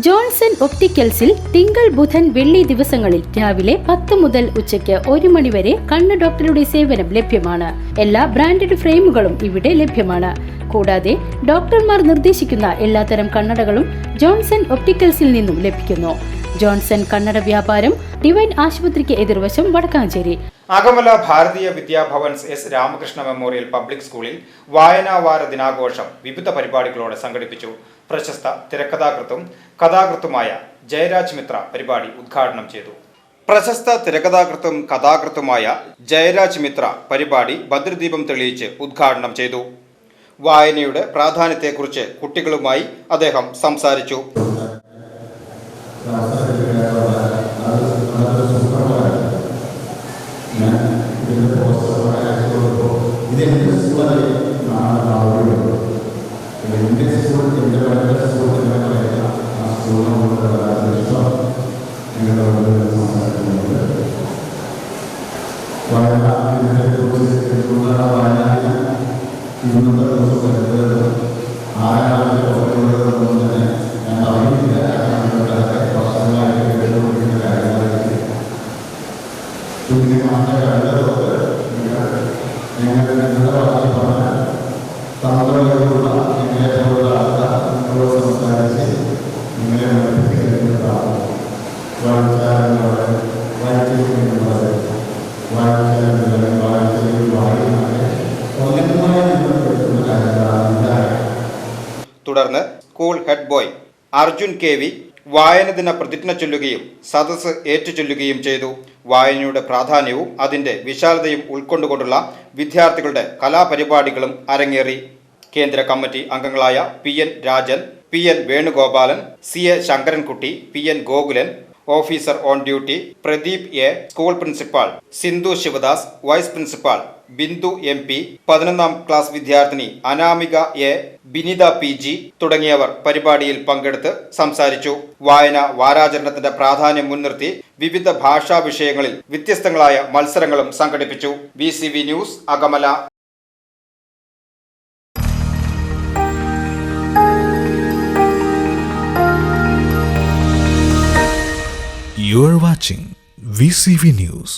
Johnson ഒപ്റ്റിക്കൽസിൽ തിങ്കൾ ബുധൻ വെള്ളി ദിവസങ്ങളിൽ രാവിലെ 10 മുതൽ ഉച്ചയ്ക്ക് 1 മണി വരെ കണ്ണ് ഡോക്ടറുടെ സേവനം ലഭ്യമാണ്. എല്ലാ ബ്രാൻഡഡ് ഫ്രെയിമുകളും ഇവിടെ ലഭ്യമാണ്. കൂടാതെ ഡോക്ടർമാർ നിർദ്ദേശിക്കുന്ന എല്ലാത്തരം കണ്ണടകളും ജോൺസൺ ഒപ്റ്റിക്കൽസിൽ നിന്നും ലഭിക്കുന്നു. ജോൺസൺ കണ്ണട വ്യാപാരം ഡിവൈൻ ആശുപത്രിക്ക് എതിർവശം വടക്കാഞ്ചേരി. അകമല ഭാരതീയ Vidya Bhavans S Ramakrishna memorial public സ്കൂളിൽ വായനാവാര ദിനാഘോഷം വിവിധ പരിപാടികളോടെ സംഘടിപ്പിച്ചു. പ്രശസ്ത തിരക്കഥാകൃത്തും കഥാകൃത്തുമായ ജയരാജ് മിത്ര പരിപാടി ഉദ്ഘാടനം ചെയ്തു. പ്രശസ്ത തിരക്കഥാകൃത്തും കഥാകൃത്തുമായ ജയരാജ് മിത്ര പരിപാടി ഭദ്രദീപം തെളിയിച്ച് ഉദ്ഘാടനം ചെയ്തു. വായനയുടെ പ്രാധാന്യത്തെക്കുറിച്ച് കുട്ടികളുമായി അദ്ദേഹം സംസാരിച്ചു. തുടർന്ന് school head boy Arjun K V. വായന ദിന പ്രതിജ്ഞ ചൊല്ലുകയും സദസ്സ് ഏറ്റുചൊല്ലുകയും ചെയ്തു. വായനയുടെ പ്രാധാന്യവും അതിന്റെ വിശാലതയും ഉൾക്കൊണ്ടുകൊണ്ടുള്ള വിദ്യാർത്ഥികളുടെ കലാപരിപാടികളും അരങ്ങേറി. കേന്ദ്ര കമ്മിറ്റി അംഗങ്ങളായ P N. Rajan, P N. Venugopalan, C A. Sankarankutty, P N. Gokulan, officer on duty Pradeep A, school principal Sindhu Sivadas, vice principal Bindu M P, 11ാം ക്ലാസ് വിദ്യാർത്ഥിനി അനാമിക എ, ബിനിത പി.ജി തുടങ്ങിയവർ പരിപാടിയിൽ പങ്കെടുത്ത് സംസാരിച്ചു. വായന വാരാചരണത്തിന്റെ പ്രാധാന്യം മുൻനിർത്തി വിവിധ ഭാഷാ വിഷയങ്ങളിൽ വ്യത്യസ്തങ്ങളായ മത്സരങ്ങളും സംഘടിപ്പിച്ചു. VCV news, Akamala. You are watching VCV News.